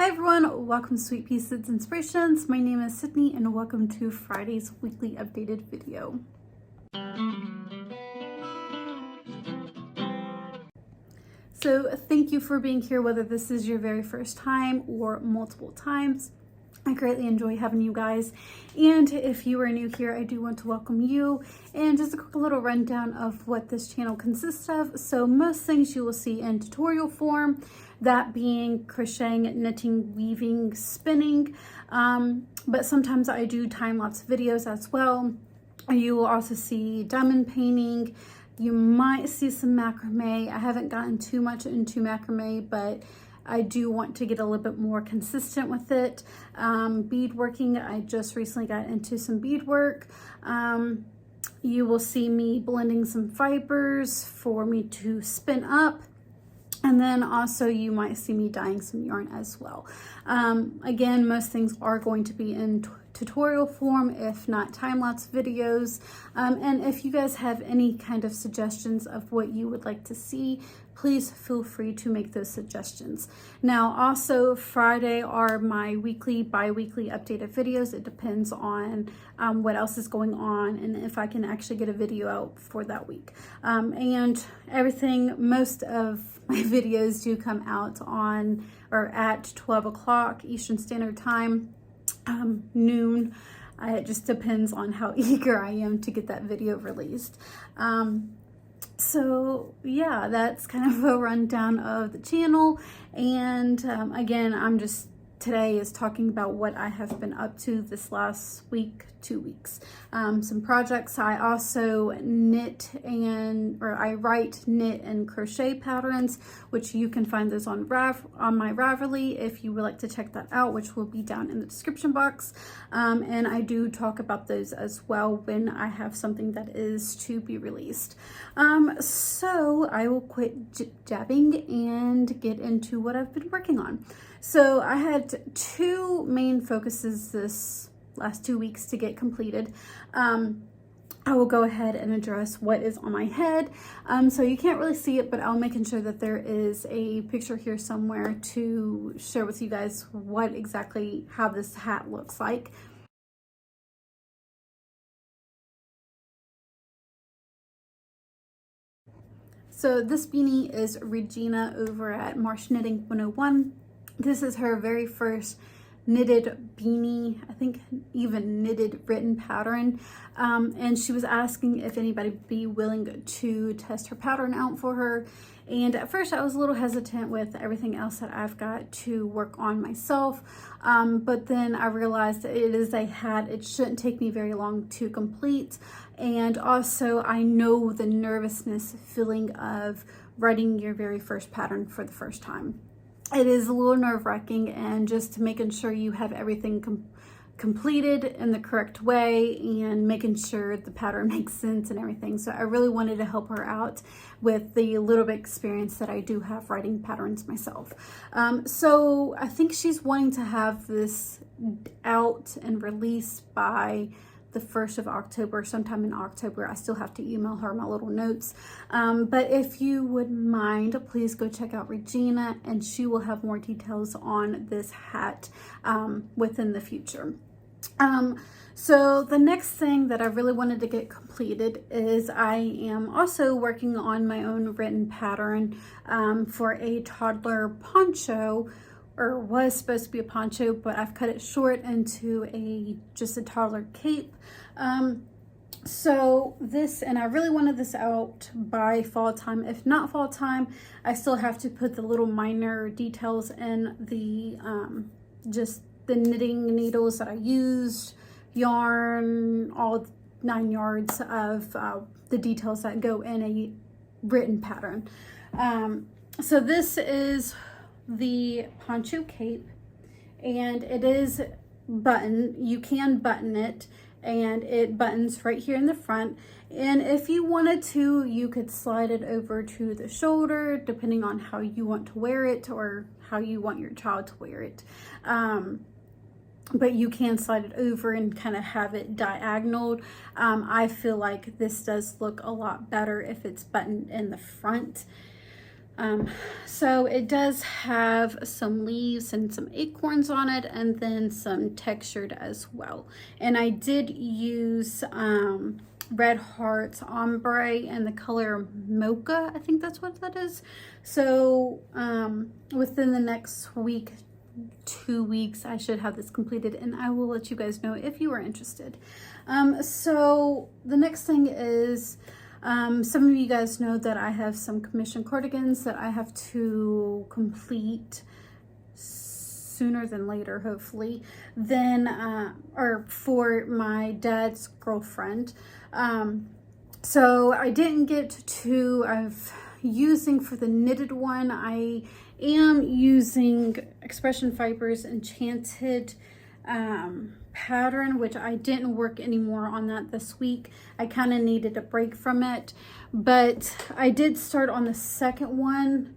Hi everyone, welcome to Sweetpea Seeds Inspirations. My name is Sydney and welcome to Friday's weekly updated video. So thank you for being here, whether this is your very first time or multiple times. I greatly enjoy having you guys. And if you are new here, I do want to welcome you. And just a quick little rundown of what this channel consists of. So most things you will see in tutorial form, that being crocheting, knitting, weaving, spinning. But sometimes I do time-lapse videos as well. You will also see diamond painting. You might see some macrame. I haven't gotten too much into macrame, but I do want to get a little bit more consistent with it. Beadworking, I just recently got into some beadwork. You will see me blending some fibers for me to spin up. And then also you might see me dyeing some yarn as well. Again, most things are going to be in tutorial form, if not time-lapse videos. And if you guys have any kind of suggestions of what you would like to see, please feel free to make those suggestions. Now, also Friday are my weekly, bi-weekly updated videos. It depends on what else is going on and if I can actually get a video out for that week. And everything, most of my videos do come out on or at 12 o'clock Eastern Standard Time. Noon. It just depends on how eager I am to get that video released. So yeah, that's kind of a rundown of the channel. And again, today is talking about what I have been up to this last week, 2 weeks. Some projects. I also I write, knit, and crochet patterns, which you can find those on my Ravelry if you would like to check that out, which will be down in the description box. And I do talk about those as well when I have something that is to be released. So I will quit jabbing and get into what I've been working on. So I had two main focuses this last 2 weeks to get completed. I will go ahead and address what is on my head. So you can't really see it, but I'll making sure that there is a picture here somewhere to share with you guys how this hat looks like. So this beanie is Regina over at Marsh Knitting 101. This is her very first knitted beanie, I think even knitted written pattern. And she was asking if anybody would be willing to test her pattern out for her. And at first I was a little hesitant with everything else that I've got to work on myself. But then I realized that it is a hat. It shouldn't take me very long to complete. And also I know the nervousness feeling of writing your very first pattern for the first time. It is a little nerve-wracking, and just making sure you have everything completed in the correct way and making sure the pattern makes sense and everything. So I really wanted to help her out with the little bit experience that I do have writing patterns myself. So I think she's wanting to have this out and released by the 1st of October, sometime in October. I still have to email her my little notes. But if you would mind, please go check out Regina, and she will have more details on this hat within the future. So the next thing that I really wanted to get completed is I am also working on my own written pattern for a toddler poncho, or was supposed to be a poncho, but I've cut it short into just a toddler cape. So this, and I really wanted this out by fall time. If not fall time, I still have to put the little minor details in the just the knitting needles that I used, yarn, all 9 yards of the details that go in a written pattern. So this is the poncho cape, and it is button. You can button it, and it buttons right here in the front. And if you wanted to, you could slide it over to the shoulder, depending on how you want to wear it or how you want your child to wear it. But you can slide it over and kind of have it diagonal. I feel like this does look a lot better if it's buttoned in the front. So it does have some leaves and some acorns on it, and then some textured as well. And I did use Red Hearts ombre and the color mocha. I think that's what that is. So within the next week, 2 weeks, I should have this completed, and I will let you guys know if you are interested. So the next thing is, some of you guys know that I have some commission cardigans that I have to complete sooner than later, hopefully, then or for my dad's girlfriend. So I didn't get to using for the knitted one. I am using Expression Fibers Enchanted pattern, which I didn't work anymore on that this week. I kind of needed a break from it, but I did start on the second one,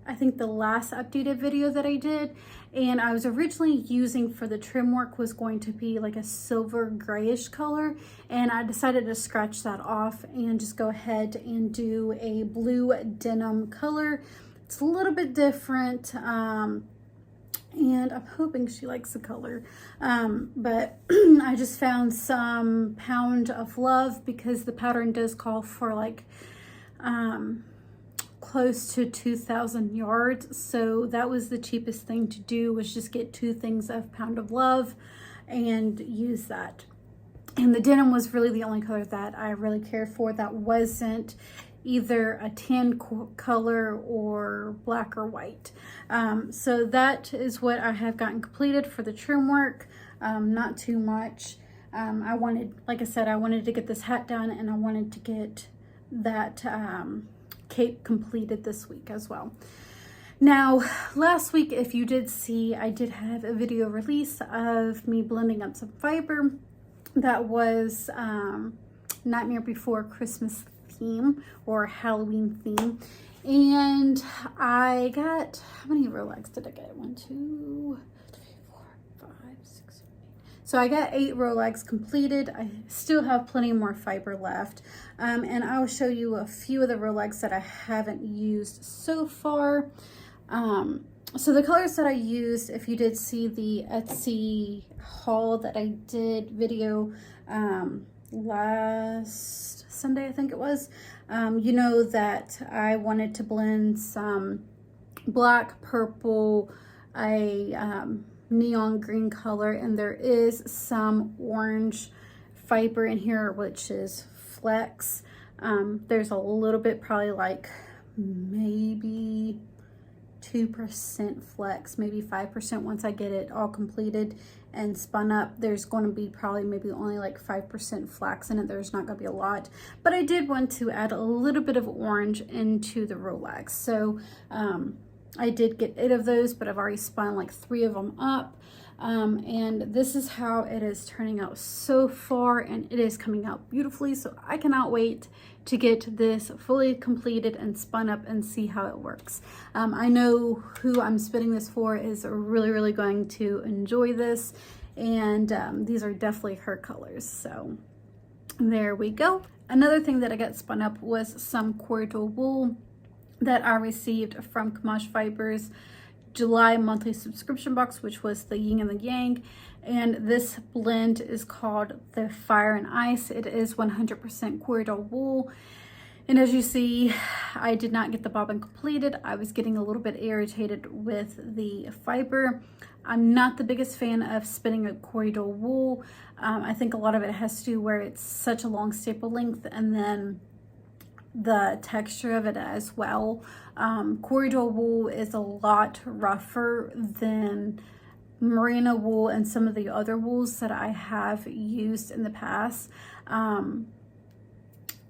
I think the last updated video that I did, and I was originally using for the trim work was going to be like a silver grayish color, and I decided to scratch that off and just go ahead and do a blue denim color. It's a little bit different, and I'm hoping she likes the color, but I just found some Pound of Love because the pattern does call for like close to 2,000 yards, so that was the cheapest thing to do, was just get 2 things of Pound of Love and use that. And the denim was really the only color that I really cared for that wasn't either a tan color or black or white. So that is what I have gotten completed for the trim work. Not too much. I wanted, like I said, I wanted to get this hat done, and I wanted to get that cape completed this week as well. Now, last week, if you did see, I did have a video release of me blending up some fiber that was Nightmare Before Christmas theme or Halloween theme, and I got, how many Rolex did I get? 1, 2, 3, 4, 5, 6, 7, 8. So I got 8 Rolex completed. I still have plenty more fiber left, and I'll show you a few of the Rolex that I haven't used so far. So the colors that I used, if you did see the Etsy haul that I did video last Sunday, I think it was, you know that I wanted to blend some black, purple, a neon green color, and there is some orange fiber in here, which is flex. There's a little bit, probably like maybe 2% flex, maybe 5% once I get it all completed and spun up. There's going to be probably maybe only like 5% flax in it. There's not going to be a lot, but I did want to add a little bit of orange into the Rolex. So I did get 8 of those, but I've already spun like 3 of them up. And this is how it is turning out so far, and it is coming out beautifully. So I cannot wait to get this fully completed and spun up and see how it works. I know who I'm spinning this for is really going to enjoy this, and these are definitely her colors. So there we go. Another thing that I got spun up was some corridor wool that I received from Kamash Fibers July monthly subscription box, which was the yin and the yang, and this blend is called the Fire and Ice. It is 100% corridor wool, and as you see, I did not get the bobbin completed. I was getting a little bit irritated with the fiber. I'm not the biggest fan of spinning a corridor wool. I think a lot of it has to do where it's such a long staple length, and then the texture of it as well. Corridor wool is a lot rougher than merino wool and some of the other wools that I have used in the past.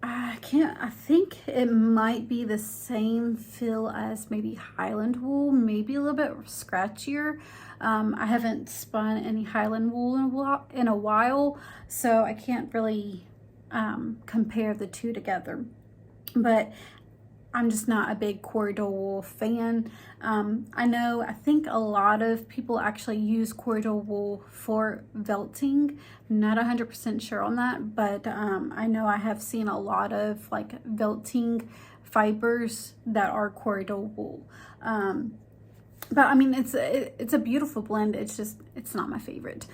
I think it might be the same feel as maybe Highland wool, maybe a little bit scratchier. I haven't spun any Highland wool in a while, so I can't really compare the two together. But I'm just not a big corridor wool fan. I think a lot of people actually use corridor wool for velting. I'm not 100% sure on that, but I know I have seen a lot of like velting fibers that are corridor wool. But I mean, it's a beautiful blend. It's just, it's not my favorite,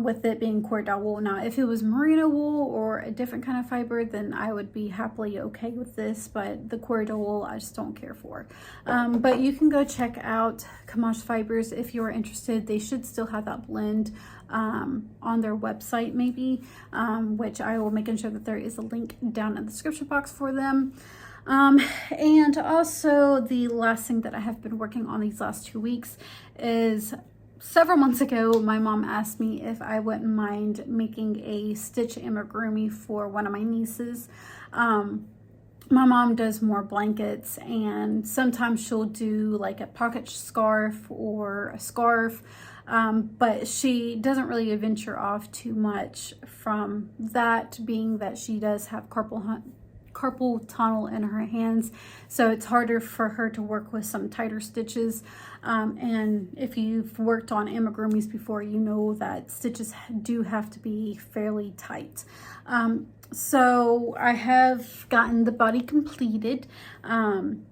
with it being corridor wool. Now, if it was merino wool or a different kind of fiber, then I would be happily okay with this, but the corridor wool, I just don't care for. But you can go check out Camash Fibers if you're interested. They should still have that blend on their website maybe, which I will make sure that there is a link down in the description box for them. And also the last thing that I have been working on these last 2 weeks is, several months ago, my mom asked me if I wouldn't mind making a stitch amigurumi for one of my nieces. My mom does more blankets, and sometimes she'll do like a pocket scarf or a scarf, but she doesn't really venture off too much from that, being that she does have carpal tunnel in her hands, so it's harder for her to work with some tighter stitches. And if you've worked on amigurumis before, you know that stitches do have to be fairly tight. So I have gotten the body completed, and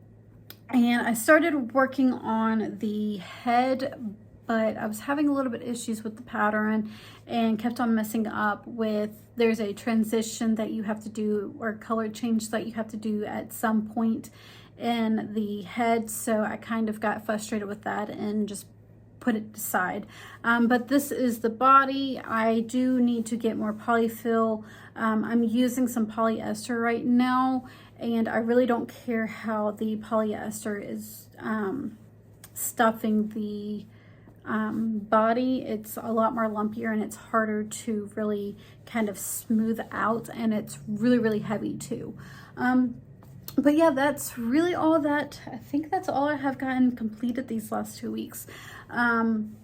I started working on the head, but I was having a little bit issues with the pattern and kept on messing up with, there's a transition that you have to do, or color change that you have to do at some point in the head. So I kind of got frustrated with that and just put it aside. But this is the body. I do need to get more polyfill. I'm using some polyester right now, and I really don't care how the polyester is stuffing the body. It's a lot more lumpier and it's harder to really kind of smooth out, and it's really heavy too. But yeah, that's really all that, I think that's all I have gotten completed these last 2 weeks. Again,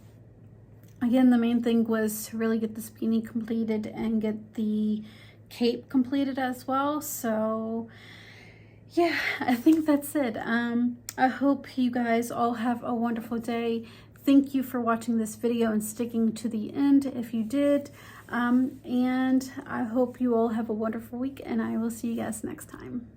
the main thing was to really get this beanie completed and get the cape completed as well. So yeah, I think that's it. I hope you guys all have a wonderful day. Thank you for watching this video and sticking to the end if you did. And I hope you all have a wonderful week, and I will see you guys next time.